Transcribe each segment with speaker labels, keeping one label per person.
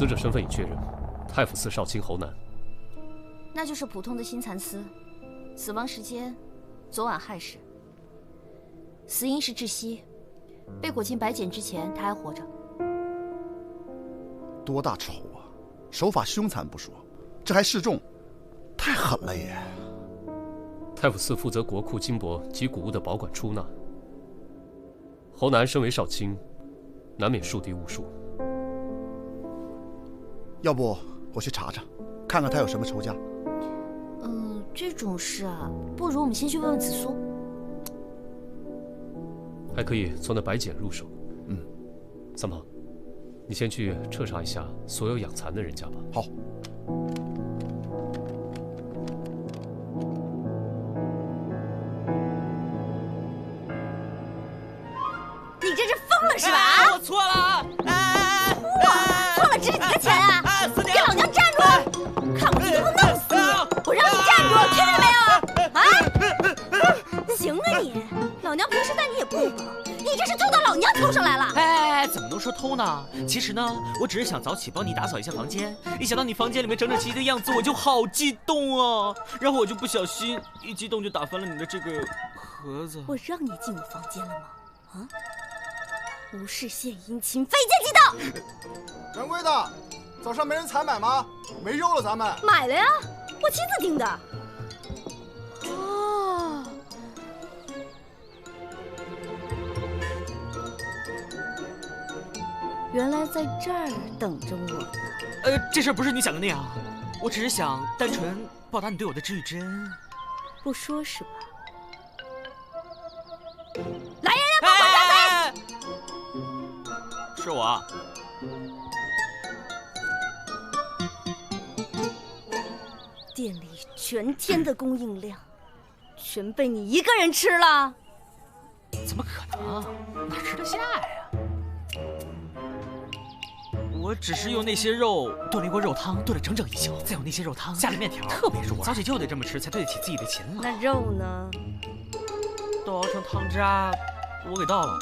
Speaker 1: 死者身份已确认，太府寺少卿侯南。
Speaker 2: 那就是普通的心蚕丝，死亡时间昨晚亥时，死因是窒息，被裹进白茧之前他还活着。
Speaker 3: 多大仇啊！手法凶残不说，这还示众，太狠了也。
Speaker 1: 太府寺负责国库、金帛及古物的保管出纳。侯南身为少卿，难免树敌无数。
Speaker 3: 要不我去查查，看看他有什么仇家。
Speaker 2: 这种事啊，不如我们先去问问子苏。
Speaker 1: 还可以从那白茧入手。三胖，你先去彻查一下所有养蚕的人家吧。
Speaker 3: 好。
Speaker 2: 你这是疯了是吧？
Speaker 4: 我错了！
Speaker 2: 错了值几个钱啊？你给老娘站住！看我今天不弄死你！我让你站住，听见没有？啊！行啊你，老娘平时待你也不薄，你这是偷到老娘头上来了！
Speaker 4: 哎，怎么能说偷呢？其实呢，我只是想早起帮你打扫一下房间，一想到你房间里面整整齐齐的样子，我就好激动啊！然后我就不小心一激动就打翻了你的这个盒子。
Speaker 2: 我让你进我房间了吗？啊！无事献殷勤，非奸即盗。
Speaker 3: 掌柜的，早上没人采买吗？没肉了，咱们
Speaker 2: 买了呀，我亲自订的。哦，原来在这儿等着我呢。
Speaker 4: 这事儿不是你想的那样，我只是想单纯报答你对我的知遇之恩。
Speaker 2: 不说是吧？来人，帮我抓贼！
Speaker 4: 是我。
Speaker 2: 店里全天的供应量，全被你一个人吃了？
Speaker 4: 怎么可能？哪吃得下呀？我只是用那些肉炖了一锅肉汤，炖了整整一宿，再用那些肉汤下了面条，特别入味。早起就得这么吃，才对得起自己的勤劳。
Speaker 2: 那肉呢？
Speaker 4: 都熬成汤渣，我给倒了。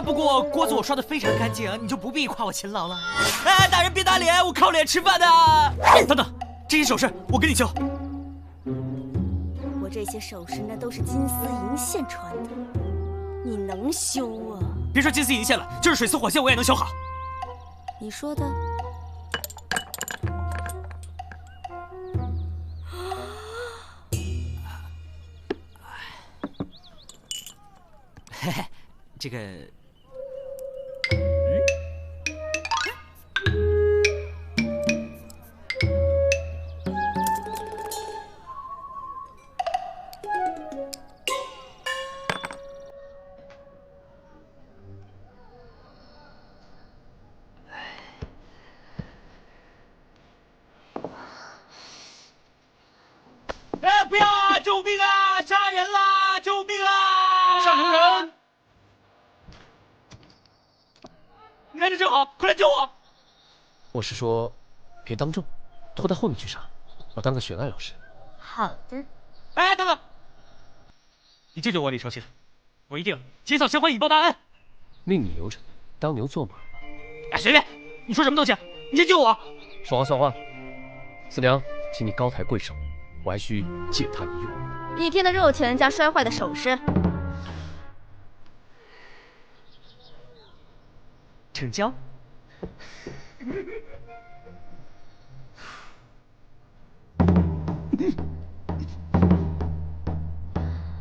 Speaker 4: 不过锅子我刷得非常干净，你就不必夸我勤劳了。哎，大人别打脸，我靠脸吃饭的。等等，这些首饰我给你修。
Speaker 2: 我这些首饰那都是金丝银线穿的，你能修啊？
Speaker 4: 别说金丝银线了，就是水丝火线我也能修好。
Speaker 2: 你说的？
Speaker 4: 嘿嘿，这个。哎，不要啊！救命啊！杀人啦！救命啊！上头人！你看这正好，快来救我！
Speaker 1: 我是说，别当众，拖到后面去杀，我当个悬案老师。
Speaker 2: 好的。
Speaker 4: 哎，等等，你救救我李承信，我一定减少相关以报大恩。
Speaker 1: 命你留着，当牛做马。
Speaker 4: 哎，随便，你说什么东西？你先救我！
Speaker 1: 说话算话。四娘，请你高抬贵手，我还需借他一用。
Speaker 2: 1天的肉钱加摔坏的首饰。
Speaker 4: 成交。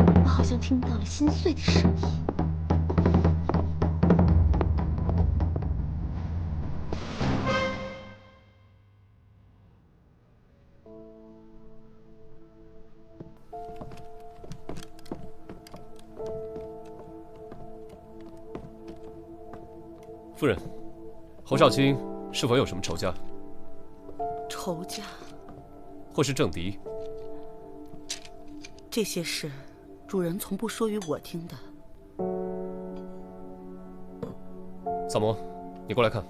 Speaker 2: 我好像听到了心碎的声音。
Speaker 1: 夫人，侯少卿是否有什么仇家？
Speaker 5: 仇家？
Speaker 1: 或是政敌？
Speaker 5: 这些事，主人从不说与我听的。
Speaker 1: 萨摩，你过来看。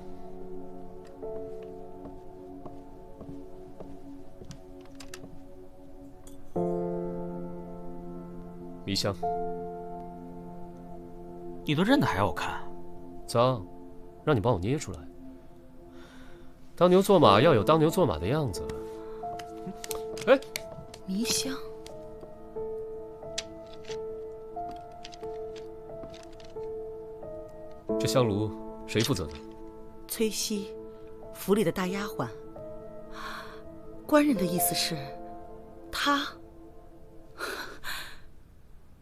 Speaker 1: 迷香，
Speaker 4: 你都认得还要我看？
Speaker 1: 脏，让你帮我捏出来。当牛做马要有当牛做马的样子。哎，
Speaker 5: 迷香，
Speaker 1: 这香炉谁负责的？
Speaker 5: 崔西，府里的大丫鬟。官人的意思是，她？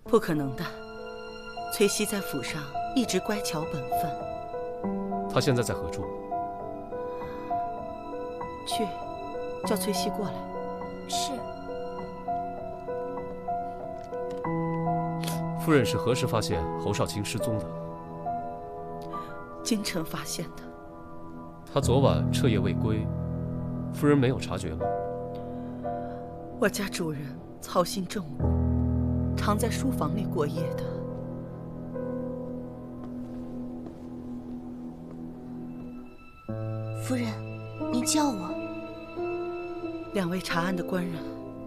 Speaker 5: 不可能的。崔西在府上一直乖巧本分。
Speaker 1: 她现在在何处？
Speaker 5: 去，叫崔西过来。
Speaker 2: 是。
Speaker 1: 夫人是何时发现侯少卿失踪的？
Speaker 5: 京城发现的。
Speaker 1: 他昨晚彻夜未归，夫人没有察觉吗？
Speaker 5: 我家主人操心政务，常在书房里过夜的。
Speaker 2: 夫人，您叫我。
Speaker 5: 两位查案的官人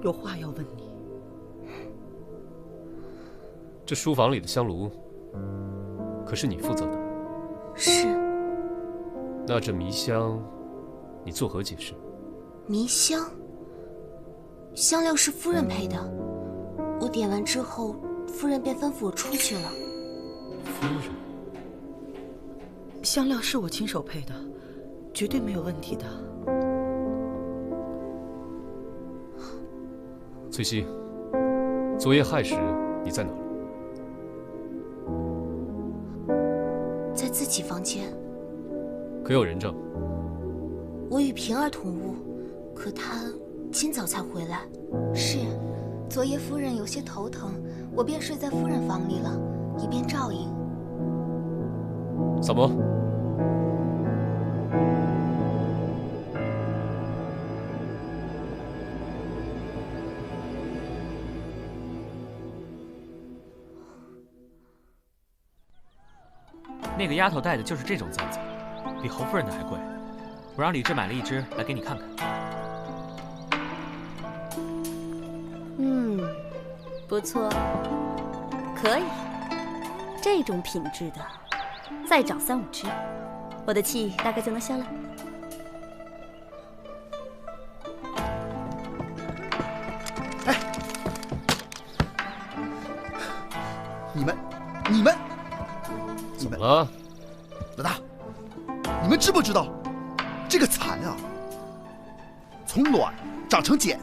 Speaker 5: 有话要问你。
Speaker 1: 这书房里的香炉，可是你负责的？
Speaker 2: 是。
Speaker 1: 那这迷香，你作何解释？
Speaker 2: 迷香，香料是夫人配的，我点完之后，夫人便吩咐我出去了。
Speaker 1: 夫人，
Speaker 5: 香料是我亲手配的，绝对没有问题的。
Speaker 1: 崔西，昨夜亥时你在哪儿？
Speaker 2: 在自己房间。
Speaker 1: 可有人证？
Speaker 2: 我与平儿同屋，可她今早才回来。是，昨夜夫人有些头疼，我便睡在夫人房里了，以便照应。
Speaker 1: 萨摩，
Speaker 4: 那个丫头戴的就是这种簪子，比侯夫人的还贵。我让李治买了一只来给你看看。
Speaker 2: 不错，可以。这种品质的，再找3、5只，我的气大概就能消了。
Speaker 3: 你们，
Speaker 1: 怎么了？
Speaker 3: 老大，你们知不知道，这个蚕啊，从卵长成茧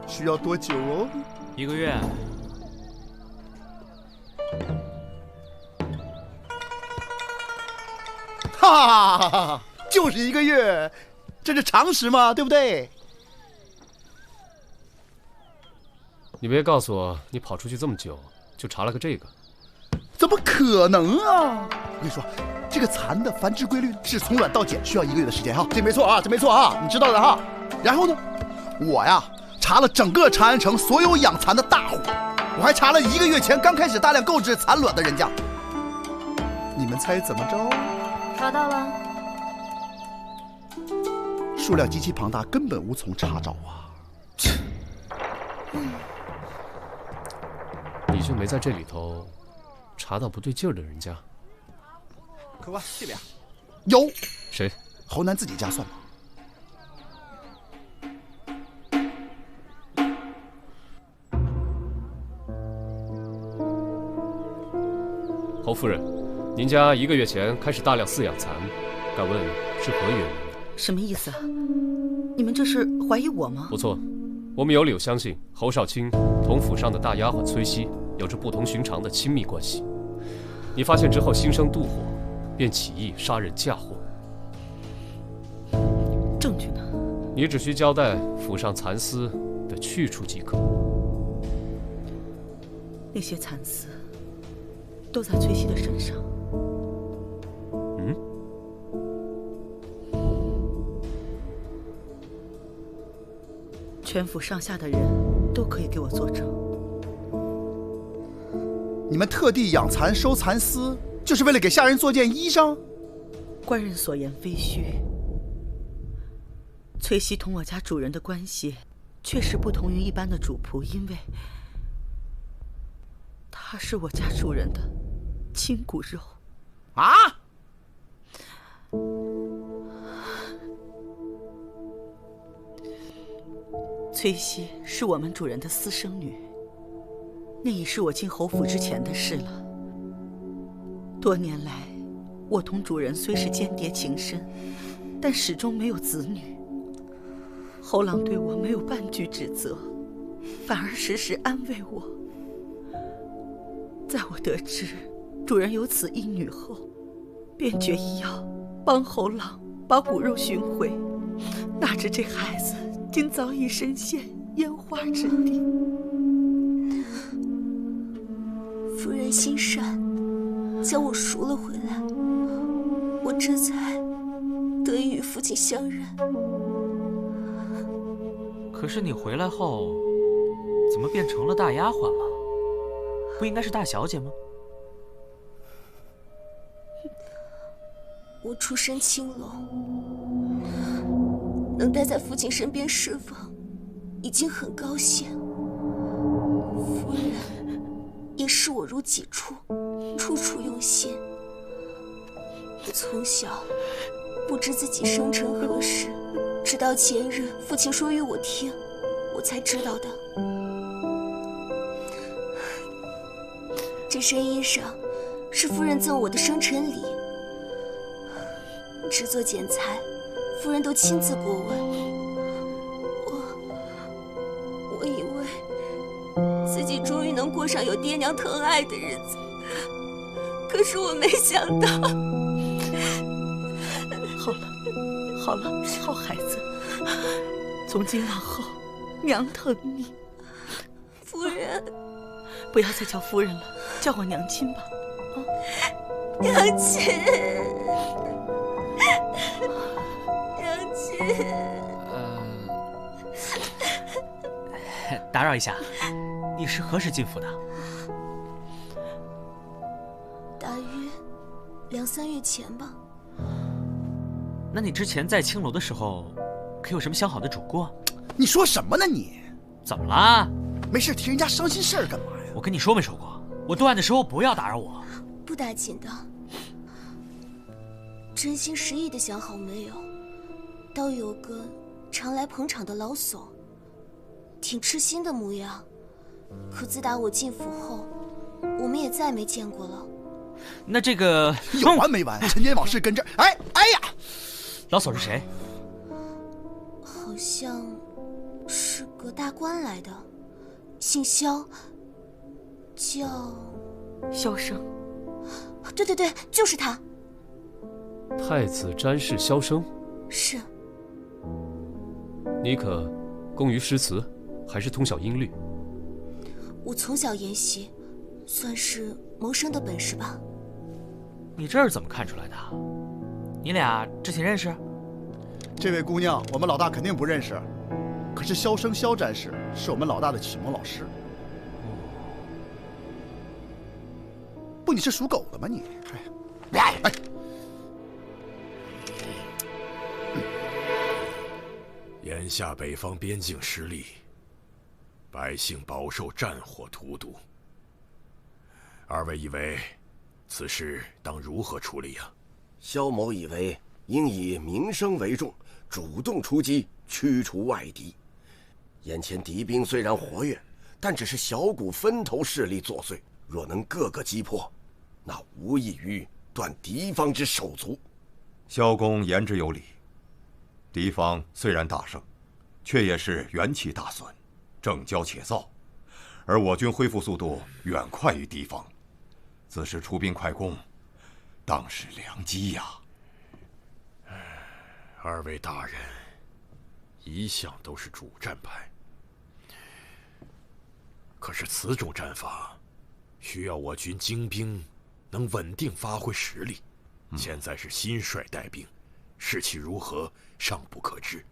Speaker 3: 需要多久哦
Speaker 4: 1个月。
Speaker 3: 哈哈哈，就是1个月，这是常识嘛，对不对？
Speaker 1: 你别告诉我，你跑出去这么久，就查了个这个。
Speaker 3: 怎么可能啊！我跟你说，这个蚕的繁殖规律是从卵到茧需要1个月的时间哈，这没错啊，这没错啊，你知道的哈。然后呢，我呀查了整个长安城所有养蚕的大户，我还查了1个月前刚开始大量购置蚕卵的人家。你们猜怎么着？
Speaker 2: 查到了。
Speaker 3: 数量极其庞大，根本无从查找啊！
Speaker 1: 你就没在这里头查到不对劲儿的人家？
Speaker 3: 客官这边有
Speaker 1: 谁？
Speaker 3: 侯南自己家算吗？
Speaker 1: 侯夫人，您家1个月前开始大量饲养蚕，敢问是何原因？
Speaker 5: 什么意思啊？你们这是怀疑我吗？
Speaker 1: 不错，我们有理由相信侯少卿同府上的大丫鬟崔西有着不同寻常的亲密关系。你发现之后心生妒火，便起意杀人嫁祸。
Speaker 5: 证据呢？
Speaker 1: 你只需交代府上蚕丝的去处即可。
Speaker 5: 那些蚕丝都在崔西的身上。全府上下的人都可以给我作证。
Speaker 3: 你们特地养蚕收蚕丝，就是为了给下人做件衣裳？
Speaker 5: 官人所言非虚。崔西同我家主人的关系确实不同于一般的主仆，因为他是我家主人的亲骨肉。
Speaker 3: 啊？
Speaker 5: 崔熙是我们主人的私生女，那已是我进侯府之前的事了。多年来，我同主人虽是间谍情深，但始终没有子女。侯郎对我没有半句指责，反而时时安慰我。在我得知主人有此一女后，便决意要帮侯郎把骨肉寻回。哪知这孩子今早已身陷烟花之地。
Speaker 2: 夫人心善，将我赎了回来，我这才得以与父亲相认。
Speaker 4: 可是你回来后，怎么变成了大丫鬟了？不应该是大小姐吗？
Speaker 2: 我出身青楼，能待在父亲身边侍奉，已经很高兴。夫人也视我如己出，处处用心。从小不知自己生辰何时，直到前日父亲说与我听，我才知道的。这身衣裳是夫人赠我的生辰礼，制作剪裁，夫人都亲自过问。我以为自己终于能过上有爹娘疼爱的日子，可是我没想到。
Speaker 5: 好了，好孩子，从今往后，娘疼你。
Speaker 2: 夫人，
Speaker 5: 不要再叫夫人了，叫我娘亲吧。
Speaker 2: 娘亲，娘亲。
Speaker 4: 打扰一下，你是何时进府的？
Speaker 2: 大约2、3月前吧。
Speaker 4: 那你之前在青楼的时候，可有什么相好的主顾？
Speaker 3: 你说什么呢你？
Speaker 4: 怎么啦？
Speaker 3: 没事提人家伤心事儿干嘛呀？
Speaker 4: 我跟你说没说过，我断案的时候不要打扰我。
Speaker 2: 不打紧的，真心实意的想好没有，倒有个常来捧场的老叟，挺痴心的模样。可自打我进府后，我们也再没见过了。
Speaker 4: 那这个
Speaker 3: 有完没完？陈年往事跟这儿，哎呀！
Speaker 4: 老叟是谁？
Speaker 2: 好像是个大官来的，姓萧，叫
Speaker 5: 萧生。
Speaker 2: 对，就是他。
Speaker 1: 太子詹事萧生，
Speaker 2: 是。
Speaker 1: 你可工于诗词，还是通晓音律？
Speaker 2: 我从小研习，算是谋生的本事吧。
Speaker 4: 你这是怎么看出来的？你俩之前认识？
Speaker 3: 这位姑娘，我们老大肯定不认识。可是萧生萧战士是我们老大的启蒙老师。不，你是属狗的吗你？哎，
Speaker 6: 眼下北方边境失利，百姓饱受战火荼毒。二位以为此事当如何处理呀？
Speaker 7: 萧某以为应以民生为重，主动出击，驱除外敌。眼前敌兵虽然活跃，但只是小股分头势力作祟，若能个个击破，那无异于断敌方之手足。
Speaker 8: 萧公言之有理，敌方虽然大胜，却也是元气大损，正骄且躁，而我军恢复速度远快于敌方，此时出兵快攻，当是良机呀。
Speaker 6: 二位大人一向都是主战派，可是此种战法需要我军精兵能稳定发挥实力。现在是新帅带兵，士气如何尚不可知。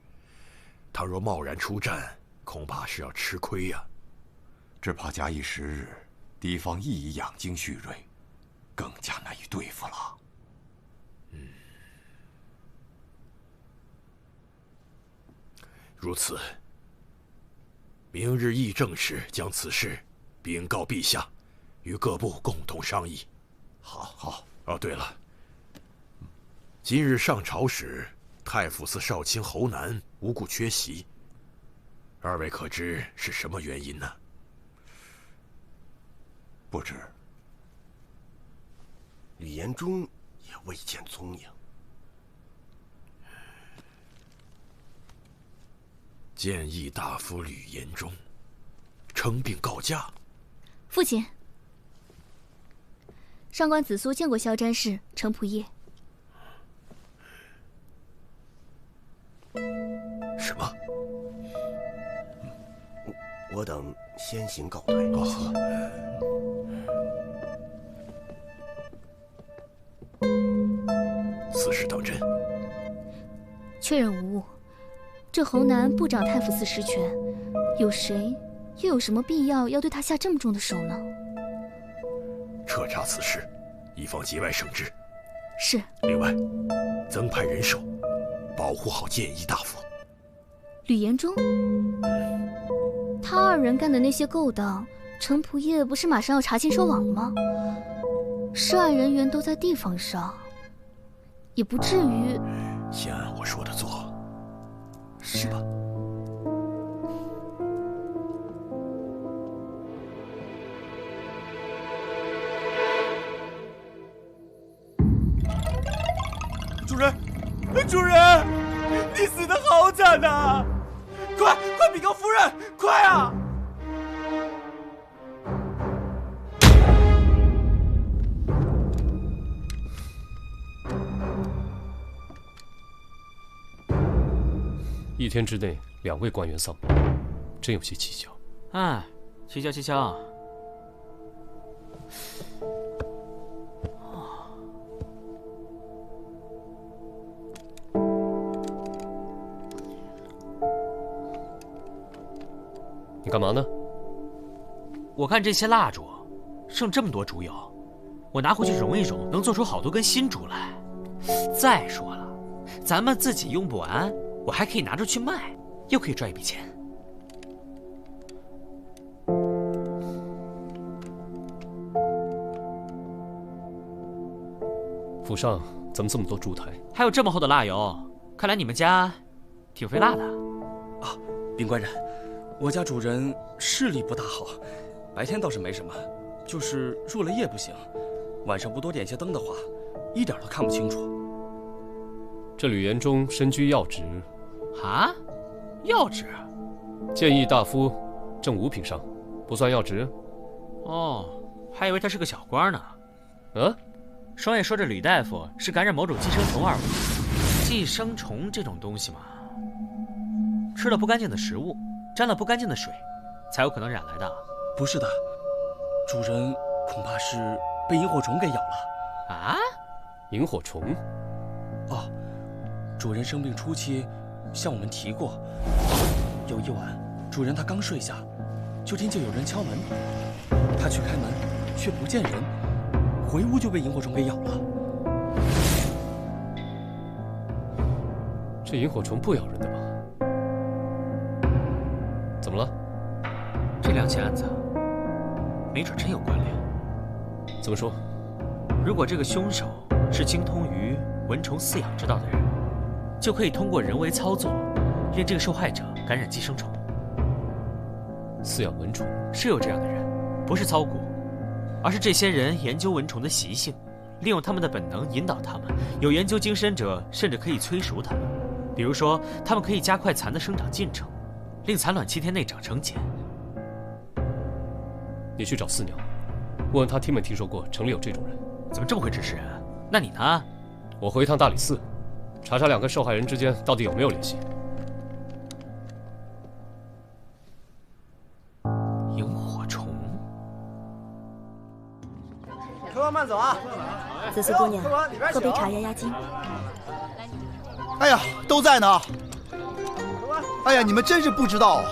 Speaker 6: 倘若贸然出战，恐怕是要吃亏呀。
Speaker 8: 只怕假以时日，敌方亦已养精蓄锐，更加难以对付了。
Speaker 6: 如此，明日议政时将此事禀告陛下，与各部共同商议。
Speaker 8: 好。
Speaker 6: 哦，对了，今日上朝时，太傅寺少卿侯南无故缺席，二位可知是什么原因呢？
Speaker 8: 不知。
Speaker 7: 吕延忠也未见踪影。
Speaker 6: 谏议大夫吕延忠称病告假。
Speaker 2: 父亲，上官子苏见过萧詹事程仆夜。
Speaker 6: 什么？
Speaker 7: 我等先行告退。
Speaker 6: 此事当真？
Speaker 2: 确认无误。这侯南不掌太府寺实权，有谁又有什么必要要对他下这么重的手呢？
Speaker 6: 彻查此事，以防节外生枝。
Speaker 2: 是。
Speaker 6: 另外，增派人手，保护好谏议大夫。
Speaker 2: 吕延忠，他二人干的那些勾当，程仆夜不是马上要查清收网了吗？涉案人员都在地方上，也不至于。
Speaker 6: 先按我说的做。
Speaker 2: 是吧？
Speaker 4: 主人，主人，你死得好惨呐！快禀告夫人，快啊！1
Speaker 1: 天之内2位官员丧命，真有些蹊跷。
Speaker 4: 哎，蹊跷。
Speaker 1: 你干嘛呢？
Speaker 4: 我看这些蜡烛，剩这么多烛油，我拿回去熔一熔，能做出好多根新烛来。再说了，咱们自己用不完，我还可以拿出去卖，又可以赚一笔钱。
Speaker 1: 府上怎么这么多烛台？
Speaker 4: 还有这么厚的蜡油，看来你们家挺费蜡的。
Speaker 9: 啊，禀官人，我家主人视力不大好，白天倒是没什么，就是入了夜不行，晚上不多点些灯的话，一点都看不清楚。
Speaker 1: 这吕延忠身居要职，
Speaker 4: 啊？要职？
Speaker 1: 谏议大夫正五品上，不算要职。
Speaker 4: 哦，还以为他是个小官呢。
Speaker 1: 啊？
Speaker 4: 双爷说这吕大夫是感染某种寄生虫而亡。寄生虫这种东西嘛，吃了不干净的食物，沾了不干净的水，才有可能染来的。
Speaker 9: 不是的，主人恐怕是被萤火虫给咬了。
Speaker 4: 啊？
Speaker 1: 萤火虫？
Speaker 9: 哦，主人生病初期向我们提过，有一晚主人他刚睡下，就听见有人敲门，他去开门却不见人，回屋就被萤火虫给咬了。
Speaker 1: 这萤火虫不咬人的吧？怎么了？
Speaker 4: 这2起案子没准真有关联。
Speaker 1: 怎么说？
Speaker 4: 如果这个凶手是精通于蚊虫饲养之道的人，就可以通过人为操作，令这个受害者感染寄生虫。
Speaker 1: 饲养蚊虫
Speaker 4: 是有这样的人，不是操蛊，而是这些人研究蚊虫的习性，利用他们的本能引导他们。有研究精深者甚至可以催熟他们，比如说他们可以加快蚕的生长进程，令蚕卵7天内长成茧。
Speaker 1: 你去找四娘，问问她听没听说过城里有这种人。
Speaker 4: 怎么这么会指使人？那你呢？
Speaker 1: 我回一趟大理寺，查查2个受害人之间到底有没有联系。
Speaker 4: 萤火虫。
Speaker 10: 客官慢走啊！
Speaker 2: 子嗣姑娘，喝杯茶压压惊。
Speaker 3: 哎呀，都在呢。哎呀，你们真是不知道，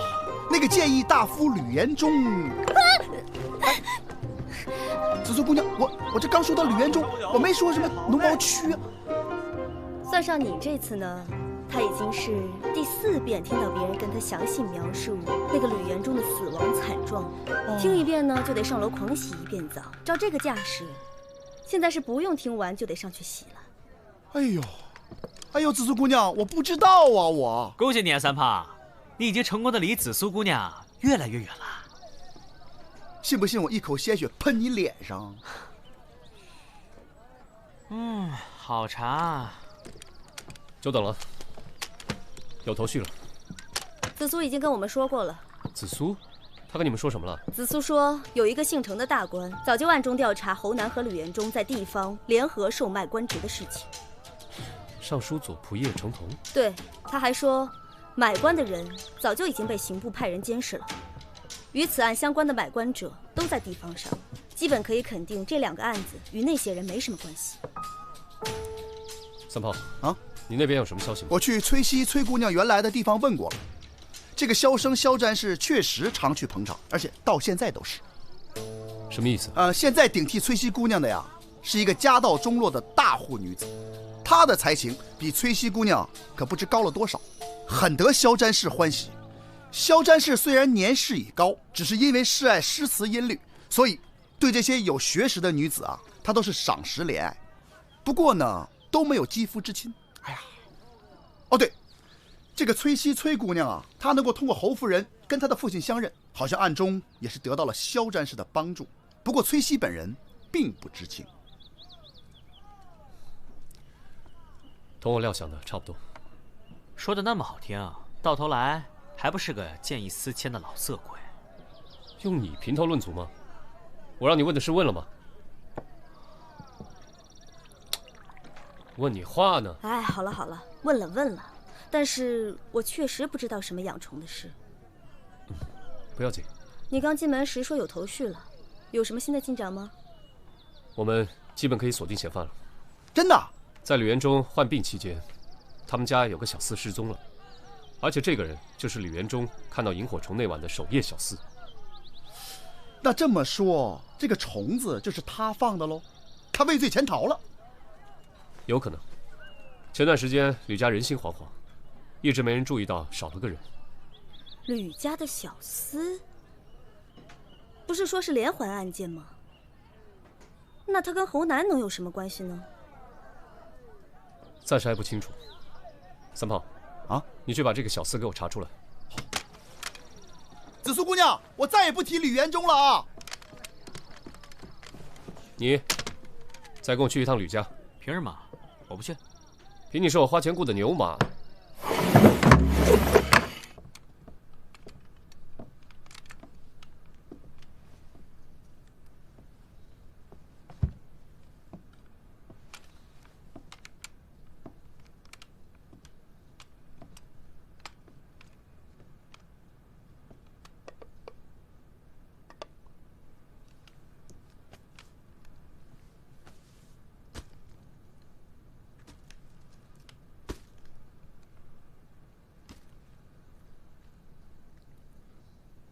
Speaker 3: 那个谏议大夫吕延忠。子嗣姑娘，我这刚说到吕延忠，我没说什么农毛区啊。
Speaker 2: 算上你这次呢，他已经是第4遍听到别人跟他详细描述那个吕延忠的死亡惨状，听一遍呢就得上楼狂洗1遍澡。照这个架势，现在是不用听完就得上去洗了。
Speaker 3: 哎呦，子嗣姑娘，我不知道啊，我
Speaker 4: 恭喜你啊，三胖，你已经成功的离紫苏姑娘越来越远了。
Speaker 3: 信不信我一口鲜血喷你脸上？
Speaker 4: 好茶。
Speaker 1: 久等了，有头绪了。
Speaker 2: 紫苏已经跟我们说过了。
Speaker 1: 紫苏，他跟你们说什么了？
Speaker 2: 紫苏说，有一个姓程的大官早就暗中调查侯南和吕元忠在地方联合售卖官职的事情。
Speaker 1: 尚书左仆射程同。
Speaker 2: 对，他还说，买官的人早就已经被刑部派人监视了。与此案相关的买官者都在地方上，基本可以肯定这2个案子与那些人没什么关系。
Speaker 1: 三炮
Speaker 3: 啊，
Speaker 1: 你那边有什么消息吗？
Speaker 3: 我去崔西崔姑娘原来的地方问过了，这个萧生萧战士确实常去捧场，而且到现在都是。
Speaker 1: 什么意思？
Speaker 3: 现在顶替崔西姑娘的呀，是一个家道中落的大户女子，她的才情比崔西姑娘可不知高了多少，很得萧战士欢喜。萧战士虽然年事已高，只是因为嗜爱诗词音律，所以对这些有学识的女子啊，他都是赏识怜爱。不过呢，都没有肌肤之亲。哎呀，哦对，这个崔西崔姑娘啊，她能够通过侯夫人跟她的父亲相认，好像暗中也是得到了萧战士的帮助。不过崔西本人并不知情。
Speaker 1: 同我料想的差不多。
Speaker 4: 说的那么好听，到头来还不是个见异思迁的老色鬼。
Speaker 1: 用你评头论足吗？我让你问的是问了吗？问你话呢？
Speaker 2: 哎，好了好了，问了，但是我确实不知道什么养虫的事。
Speaker 1: 不要紧。
Speaker 2: 你刚进门时说有头绪了，有什么新的进展吗？
Speaker 1: 我们基本可以锁定嫌犯了。
Speaker 3: 真的？
Speaker 1: 在吕元忠患病期间，他们家有个小厮失踪了，而且这个人就是吕元忠看到萤火虫那晚的守夜小厮。
Speaker 3: 那这么说，这个虫子就是他放的喽？他畏罪潜逃了？
Speaker 1: 有可能。前段时间吕家人心惶惶，一直没人注意到少了个人。
Speaker 2: 吕家的小厮，不是说是连环案件吗？那他跟侯南能有什么关系呢？
Speaker 1: 暂时还不清楚。三炮，
Speaker 3: 啊，
Speaker 1: 你去把这个小厮给我查出来。
Speaker 3: 紫苏姑娘，我再也不提吕元忠了啊！
Speaker 1: 你再跟我去一趟吕家。
Speaker 4: 凭什么？我不去。
Speaker 1: 凭你是我花钱雇的牛马。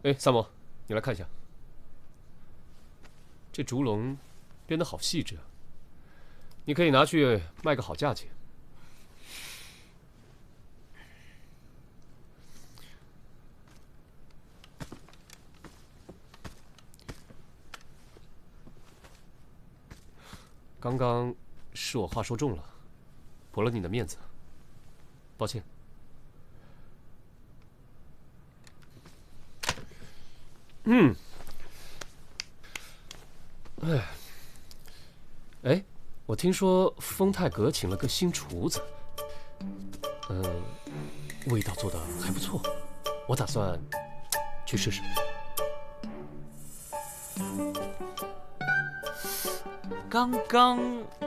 Speaker 1: 哎，三毛，你来看一下，这竹笼编得好细致啊，你可以拿去卖个好价钱。刚刚是我话说重了，驳了你的面子，抱歉。哎，我听说丰泰阁请了个新厨子，味道做得还不错，我打算去试试。
Speaker 4: 刚刚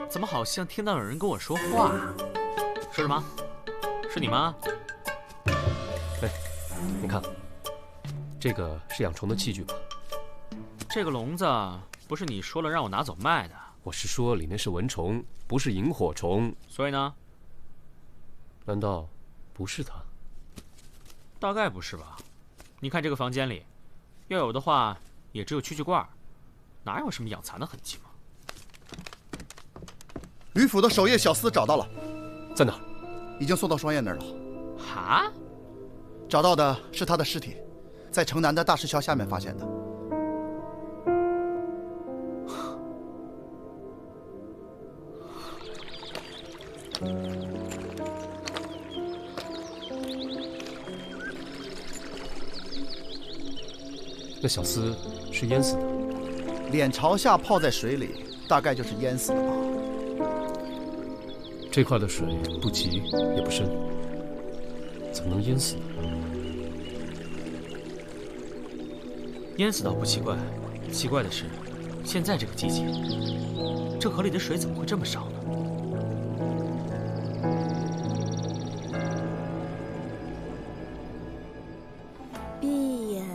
Speaker 4: 怎么好像听到有人跟我说话？说什么？是你吗？
Speaker 1: 哎，你看，这个是养虫的器具吧？
Speaker 4: 这个笼子不是你说了让我拿走卖的？
Speaker 1: 我是说里面是蚊虫，不是萤火虫。
Speaker 4: 所以呢？
Speaker 1: 难道不是它？
Speaker 4: 大概不是吧？你看这个房间里，要有的话也只有蛐蛐罐，哪有什么养蚕的痕迹吗？
Speaker 3: 吕府的守夜小厮找到了，
Speaker 1: 在哪儿？
Speaker 3: 已经送到双燕那儿了。
Speaker 4: 哈？
Speaker 3: 找到的是他的尸体，在城南的大石桥下面发现的。
Speaker 1: 那小厮是淹死的，
Speaker 3: 脸朝下泡在水里，大概就是淹死的吧。
Speaker 1: 这块的水不急也不深，怎么能淹死呢？
Speaker 4: 淹死倒不奇怪，奇怪的是，现在这个季节，这河里的水怎么会这么少呢？
Speaker 2: 闭眼，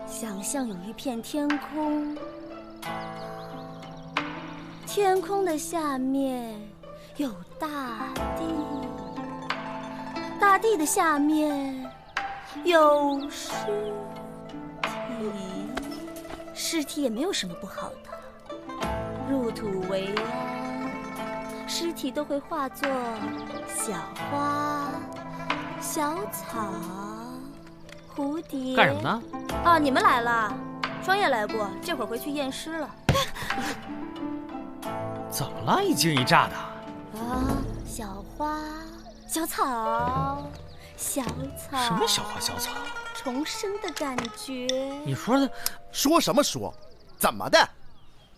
Speaker 2: 想象有一片天空，天空的下面有大地，大地的下面有尸体，尸体也没有什么不好的，入土为安，尸体都会化作小花、小草、蝴蝶。
Speaker 4: 干什么呢？
Speaker 2: 哦，你们来了，双叶来过，这会儿回去验尸了。
Speaker 4: 怎么了？一惊一乍的。
Speaker 2: 啊，小花、小草、小草。
Speaker 4: 什么小花小草？
Speaker 2: 重生的感觉。
Speaker 4: 你说的？
Speaker 3: 说什么说？怎么的？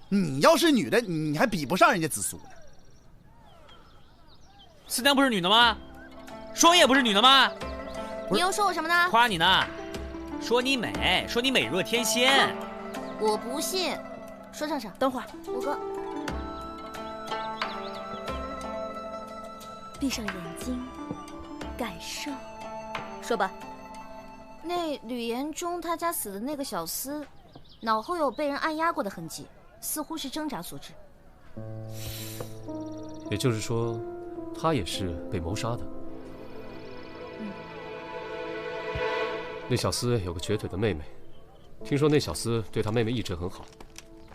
Speaker 3: 你要是女的，你还比不上人家紫苏呢。
Speaker 4: 四娘不是女的吗？双叶不是女的吗？
Speaker 2: 你又说我什么呢？
Speaker 4: 夸你呢，说你美，说你美若天仙。
Speaker 2: 我不信。说唱唱，等会儿，五哥，闭上眼睛，感受。说吧。
Speaker 11: 那吕延忠他家死的那个小厮，脑后有被人按压过的痕迹，似乎是挣扎所致。
Speaker 1: 也就是说，他也是被谋杀的。那小厮有个瘸腿的妹妹，听说那小厮对他妹妹一直很好，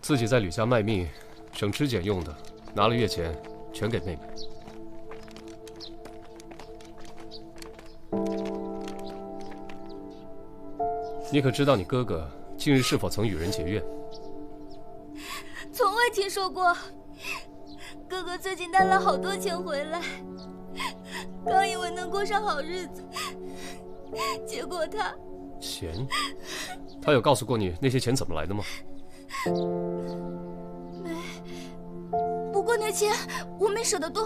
Speaker 1: 自己在吕家卖命，省吃俭用的拿了月钱，全给妹妹。你可知道你哥哥近日是否曾与人结怨？
Speaker 2: 从未听说过。哥哥最近带了好多钱回来，刚以为能过上好日子，结果他……
Speaker 1: 钱？他有告诉过你那些钱怎么来的吗？
Speaker 2: 没。不过那钱我没舍得动。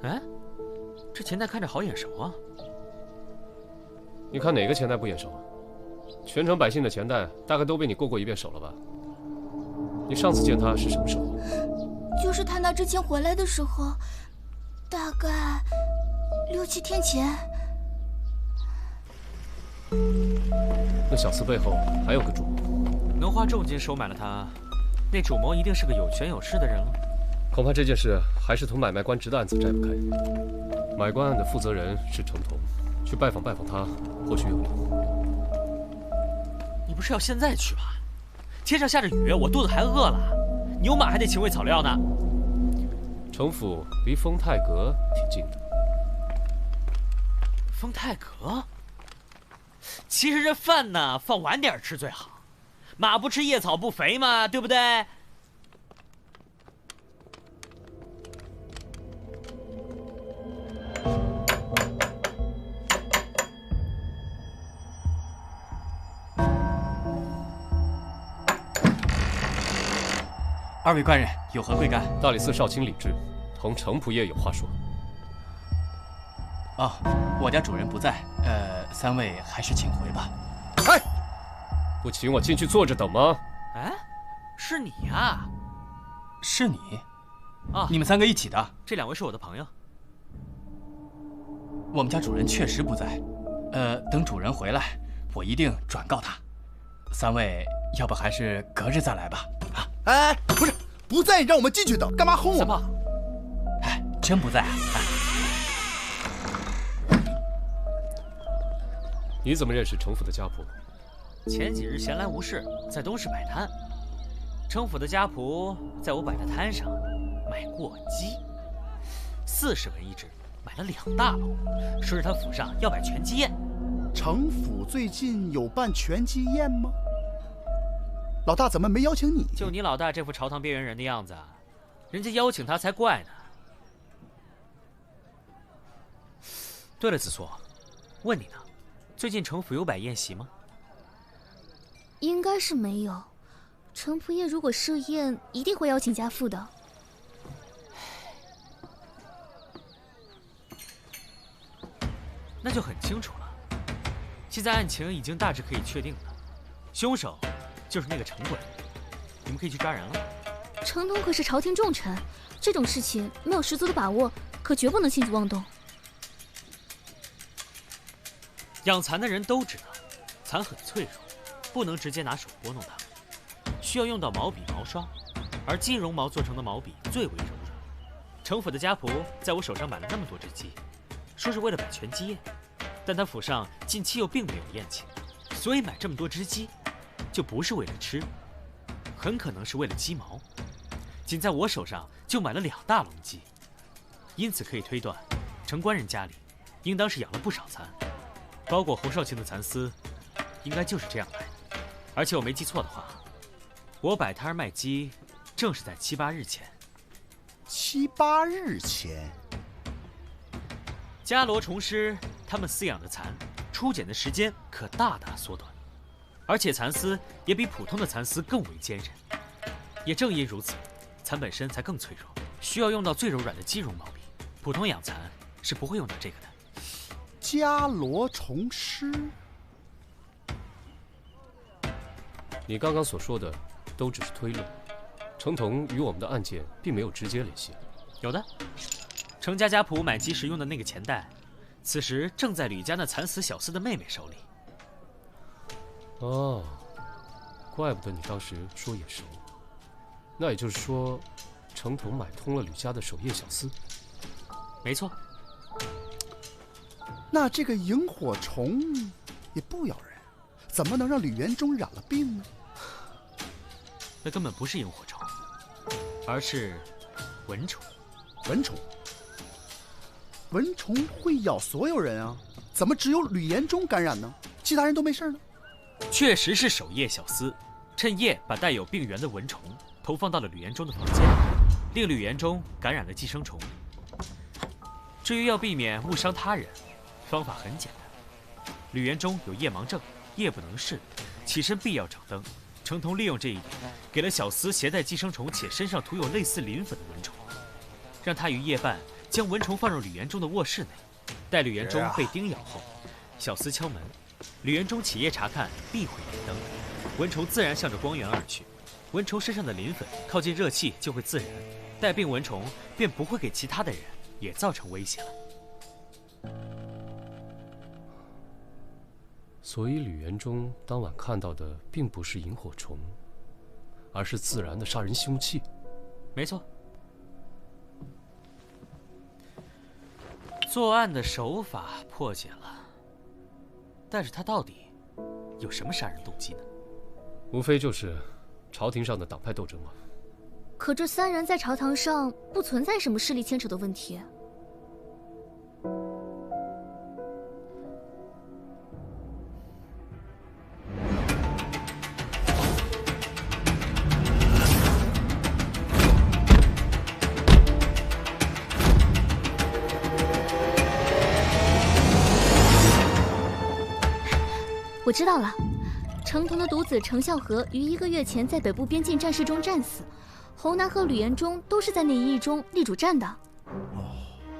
Speaker 4: 哎，这钱袋看着好眼熟啊！
Speaker 1: 你看哪个钱袋不眼熟？全城百姓的钱袋大概都被你过一遍手了吧？你上次见他是什么时候？
Speaker 2: 就是他拿之前回来的时候，大概6、7天前。
Speaker 1: 那小厮背后还有个主谋，
Speaker 4: 能花重金收买了他，那主谋一定是个有权有势的人了。
Speaker 1: 恐怕这件事还是同买卖官职的案子摘不开。买官案的负责人是程同，去拜访他，或许有用。
Speaker 4: 你不是要现在去吗？天上下着雨，我肚子还饿了，牛马还得请喂草料呢。
Speaker 1: 程府离丰泰阁挺近的。
Speaker 4: 丰泰阁？其实这饭呢，放晚点吃最好。马不吃夜草不肥嘛，对不对？
Speaker 9: 二位官人有何贵干？
Speaker 1: 大理寺少卿李治，同程仆爷有话说。
Speaker 9: 哦，我家主人不在，三位还是请回吧。
Speaker 3: 哎，
Speaker 1: 不请我进去坐着等吗？
Speaker 4: 哎，是你呀？
Speaker 9: 是你？
Speaker 4: 啊，
Speaker 9: 你们三个一起的？
Speaker 4: 这2位是我的朋友。
Speaker 9: 我们家主人确实不在，等主人回来，我一定转告他。三位，要不还是隔日再来吧？啊，
Speaker 3: 哎，不是，不在你让我们进去等，干嘛轰我们？
Speaker 9: 哎，真不在啊！
Speaker 1: 你怎么认识程府的家仆？
Speaker 4: 前几日闲来无事，在东市摆摊，程府的家仆在我摆的摊上买过鸡，40文一只，买了2大篓，说是他府上要摆全鸡宴。
Speaker 3: 城府最近有办拳击宴吗？老大怎么没邀请你？
Speaker 4: 就你老大这副朝堂边缘人的样子，人家邀请他才怪呢。对了，子硕，问你呢，最近城府有摆宴席吗？
Speaker 11: 应该是没有。程仆夜如果设宴，一定会邀请家父的。
Speaker 4: 那就很清楚了。现在案情已经大致可以确定了，凶手就是那个程管，你们可以去抓人了。
Speaker 11: 程通可是朝廷重臣，这种事情没有十足的把握，可绝不能轻举妄动。
Speaker 4: 养蚕的人都知道，蚕很脆弱，不能直接拿手拨弄它，需要用到毛笔、毛刷，而金绒毛做成的毛笔最为柔软。程府的家仆在我手上买了那么多只鸡，说是为了摆拳击宴，但他府上近期又并没有宴请，所以买这么多只鸡，就不是为了吃，很可能是为了鸡毛。仅在我手上就买了2大笼鸡，因此可以推断，程官人家里应当是养了不少蚕。包裹侯少卿的蚕丝，应该就是这样来的。而且我没记错的话，我摆摊卖鸡，正是在7、8日前。
Speaker 3: 7、8日前，
Speaker 4: 伽罗虫师他们饲养的蚕，出茧的时间可大大缩短，而且蚕丝也比普通的蚕丝更为坚韧。也正因如此，蚕本身才更脆弱，需要用到最柔软的鸡绒毛笔。普通养蚕是不会用到这个的。
Speaker 3: 伽罗虫师，
Speaker 1: 你刚刚所说的都只是推论，程同与我们的案件并没有直接联系。
Speaker 4: 有的，程家家仆买鸡时用的那个钱袋，此时正在吕家那惨死小厮的妹妹手里。
Speaker 1: 哦，怪不得你当时说眼熟。那也就是说，程同买通了吕家的守夜小厮。
Speaker 4: 没错。
Speaker 3: 那这个萤火虫也不咬人，怎么能让吕元忠染了病呢？
Speaker 4: 那根本不是萤火虫，而是蚊虫。
Speaker 3: 蚊虫？蚊虫会咬所有人啊，怎么只有吕延忠感染呢？其他人都没事呢？
Speaker 4: 确实是守夜小厮，趁夜把带有病源的蚊虫投放到了吕延忠的房间，令吕延忠感染了寄生虫。至于要避免误伤他人，方法很简单。吕延忠有夜盲症，夜不能视，起身必要掌灯。程同利用这一点，给了小厮携带寄生虫且身上涂有类似磷粉的蚊虫，让他于夜半将蚊虫放入吕延忠的卧室内。待吕延忠被叮咬后，小厮敲门，吕延忠起夜查看，必会点灯，蚊虫自然向着光源而去。蚊虫身上的磷粉靠近热气就会自燃，带病蚊虫便不会给其他的人也造成威胁了。
Speaker 1: 所以吕元忠当晚看到的并不是萤火虫，而是自然的杀人凶器。
Speaker 4: 没错。作案的手法破解了，但是他到底有什么杀人动机呢？
Speaker 1: 无非就是朝廷上的党派斗争嘛。
Speaker 11: 可这3人在朝堂上不存在什么势力牵扯的问题。我知道了，程同的独子程孝和于1个月前在北部边境战事中战死，侯南和吕延忠都是在那一役中立主战的。
Speaker 3: 哦，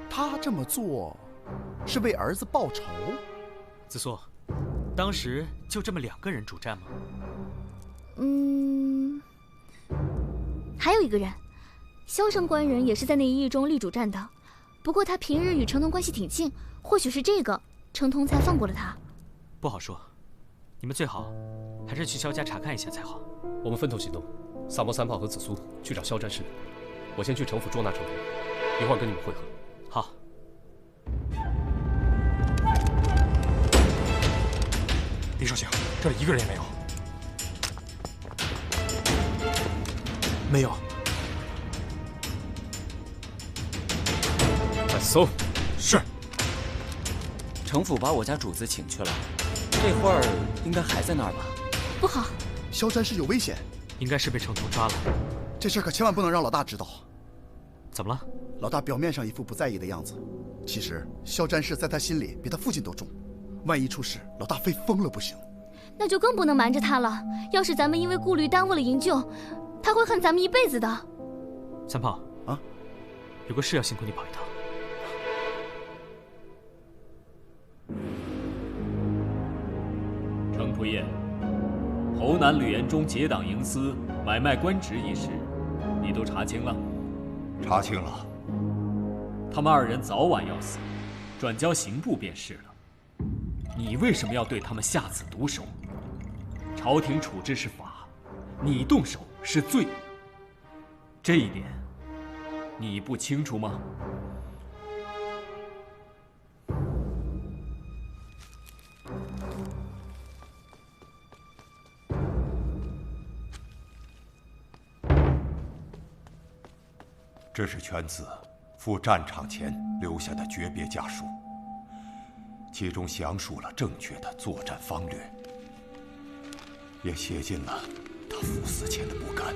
Speaker 3: 他这么做是为儿子报仇？
Speaker 4: 子硕，当时就这么2个人主战吗？
Speaker 11: 还有一个人，萧生官人也是在那一役中立主战的，不过他平日与程同关系挺近，或许是这个程同才放过了他。
Speaker 4: 不好说。你们最好还是去萧家查看一下才好。
Speaker 1: 我们分头行动，萨摩3炮和紫苏去找萧战士，我先去城府捉拿程同，一会儿跟你们会合。
Speaker 4: 好。
Speaker 12: 李少卿，这里1个人也没有。没有。
Speaker 1: 快搜！
Speaker 12: 是。
Speaker 13: 城府把我家主子请去了，
Speaker 9: 这会儿应该还在那儿吧？
Speaker 11: 不好，
Speaker 3: 萧战士有危险，
Speaker 4: 应该是被程彤抓了。
Speaker 3: 这事儿可千万不能让老大知道。
Speaker 4: 怎么了？
Speaker 3: 老大表面上一副不在意的样子，其实萧战士在他心里比他父亲都重。万一出事，老大非疯了不行。
Speaker 11: 那就更不能瞒着他了。要是咱们因为顾虑耽误了营救，他会恨咱们一辈子的。
Speaker 4: 三炮
Speaker 3: 啊，
Speaker 4: 有个事要辛苦你跑一趟。
Speaker 13: 程仆夜，侯南、吕延忠结党营私、买卖官职一事，你都查清了？
Speaker 8: 查清了。
Speaker 13: 他们二人早晚要死，转交刑部便是了。你为什么要对他们下此毒手？朝廷处置是法，你动手是罪。这一点，你不清楚吗？
Speaker 8: 这是犬子赴战场前留下的诀别家书，其中详述了正确的作战方略，也写进了他赴死前的不甘。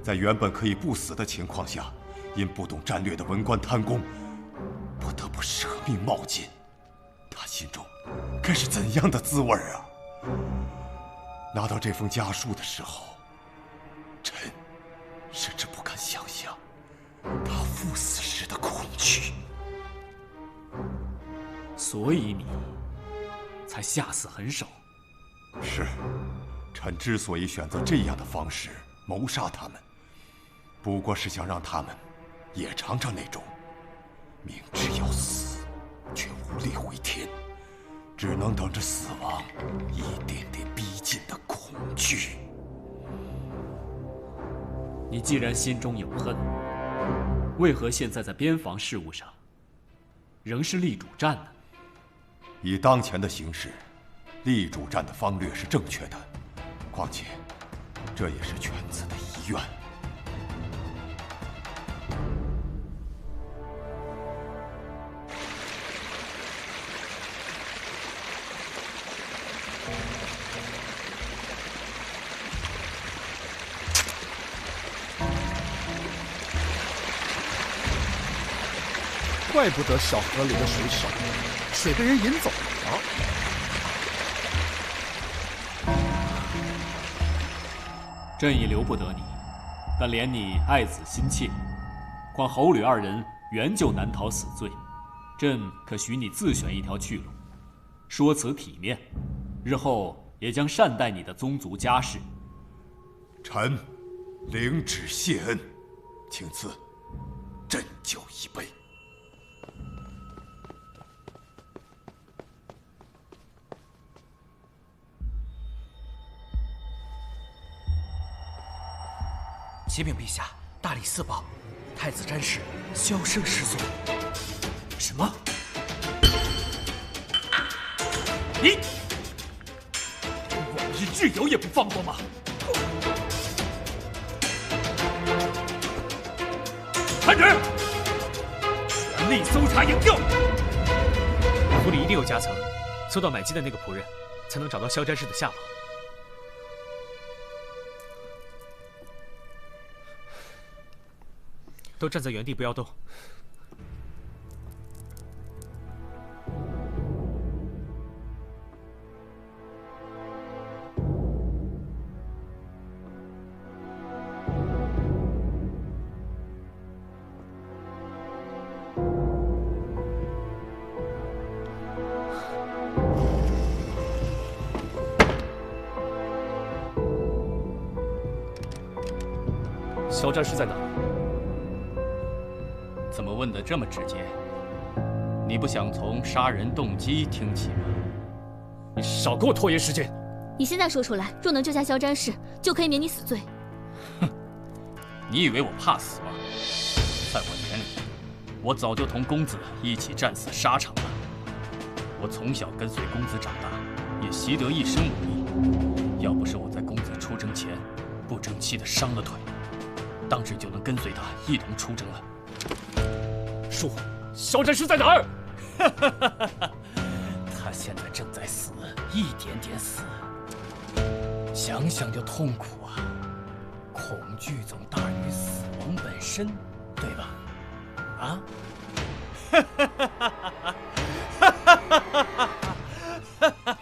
Speaker 8: 在原本可以不死的情况下，因不懂战略的文官贪功，不得不舍命冒进。他心中该是怎样的滋味啊！拿到这封家书的时候，臣甚至不敢想象他赴死时的恐惧。
Speaker 13: 所以你才下死狠手。
Speaker 8: 是，臣之所以选择这样的方式谋杀他们，不过是想让他们也尝尝那种明知要死却无力回天，只能等着死亡一点点逼近的恐惧。
Speaker 13: 你既然心中有恨，为何现在在边防事务上仍是立主战呢？
Speaker 8: 以当前的形势，立主战的方略是正确的，况且这也是犬子的遗愿。
Speaker 3: 怪不得小河里的水少，水被人引走了。
Speaker 13: 朕已留不得你，但怜你爱子心切，况侯吕二人原就难逃死罪，朕可许你自选一条去路，说辞体面，日后也将善待你的宗族家事。
Speaker 8: 臣领旨谢恩，请赐鸩酒一杯。
Speaker 14: 启禀陛下，大理寺报，太子詹事销声失踪。
Speaker 13: 什么？你往日挚友也不放过吗？传旨，全力搜查营救。
Speaker 4: 府里一定有夹层，搜到买鸡的那个仆人，才能找到萧詹事的下落。都站在原地，不要动。
Speaker 1: 肖战士在哪里？
Speaker 15: 怎么问得这么直接？你不想从杀人动机听起吗？
Speaker 1: 你少给我拖延时间！
Speaker 11: 你现在说出来，若能救下萧詹事，就可以免你死罪。
Speaker 15: 哼，你以为我怕死吗？在我眼里，我早就同公子一起战死沙场了。我从小跟随公子长大，也习得一身武艺。要不是我在公子出征前不争气的伤了腿，当时就能跟随他一同出征了。
Speaker 1: 说，肖战士在哪儿？
Speaker 13: 他现在正在死，一点点死，想想就痛苦啊！恐惧总大于死亡本身，对吧？啊？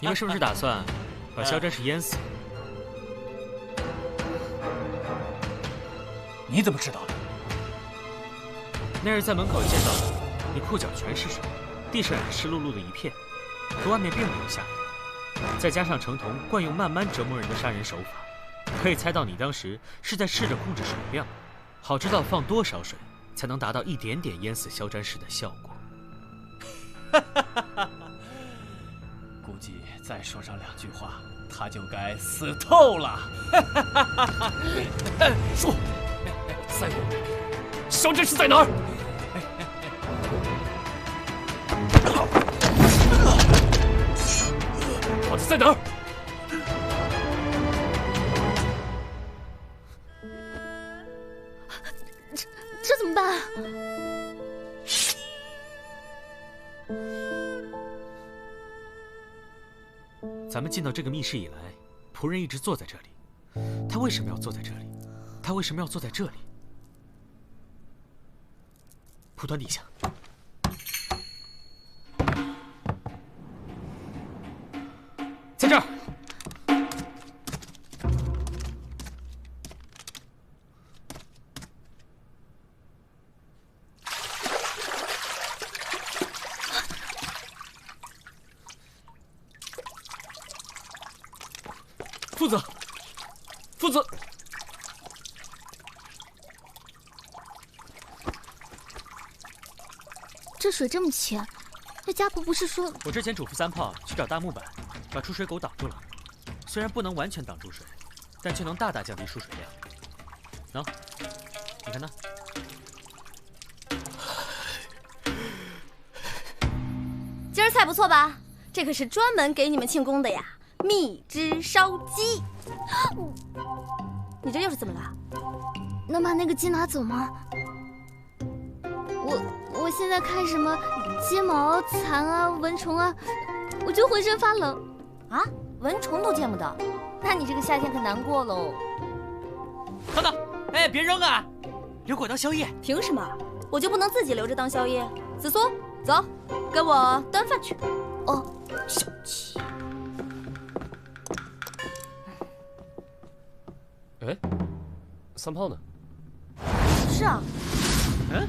Speaker 4: 你们是不是打算把肖战士淹死？
Speaker 13: 你怎么知道的？
Speaker 4: 那日在门口见到的，你裤脚全是水，地上也是湿漉漉的一片，可外面并没有下雨。再加上程同惯用慢慢折磨人的杀人手法，可以猜到你当时是在试着控制水量，好知道放多少水才能达到一点点淹死肖战士的效果。
Speaker 13: 估计再说上2句话，他就该死透了。
Speaker 1: 说，赛文，肖战士在哪儿？他在哪儿？
Speaker 11: 这怎么办啊？
Speaker 4: 咱们进到这个密室以来，仆人一直坐在这里。他为什么要坐在这里？他为什么要坐在这里？蒲团底下。在这儿。
Speaker 1: 夫子，夫子，
Speaker 11: 这水这么浅，那家婆不是说……
Speaker 4: 我之前嘱咐三炮去找大木板，把出水口挡住了。虽然不能完全挡住水，但却能大大降低输水量。喏，你看那。
Speaker 2: 今儿菜不错吧？这可是专门给你们庆功的呀！蜜汁烧鸡。你这又是怎么了？
Speaker 11: 能把那个鸡拿走吗？我现在看什么睫毛、蚕啊、蚊虫啊，我就浑身发冷。
Speaker 2: 啊，蚊虫都见不到，那你这个夏天可难过喽。
Speaker 4: 等等，哎，别扔啊，留给我当宵夜。
Speaker 2: 凭什么？我就不能自己留着当宵夜？紫苏，走，跟我端饭去。
Speaker 11: 哦，
Speaker 4: 小气。
Speaker 1: 哎，三炮呢？
Speaker 2: 是啊。
Speaker 4: 嗯。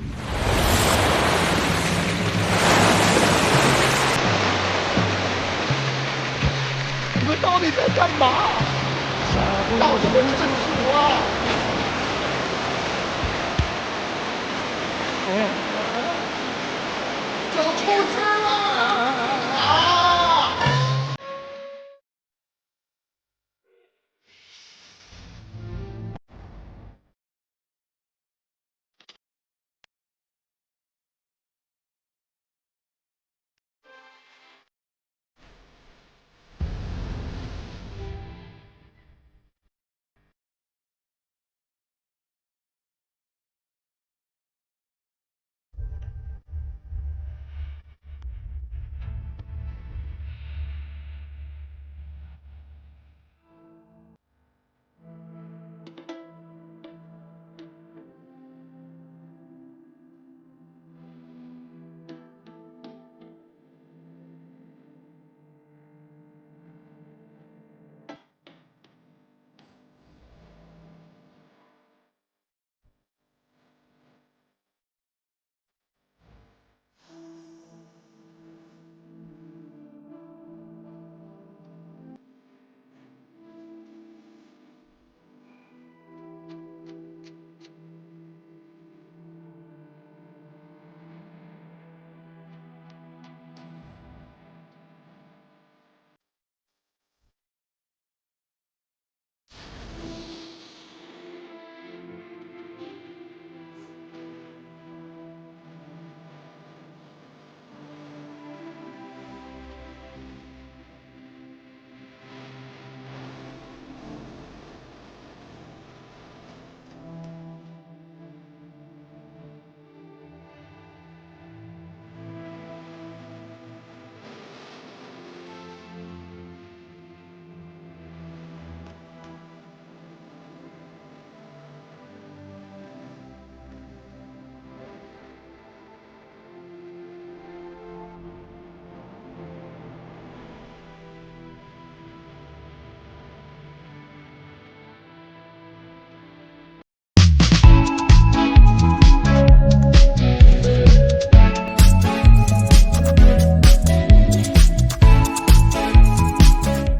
Speaker 3: 你们到底在干嘛？到底是什么？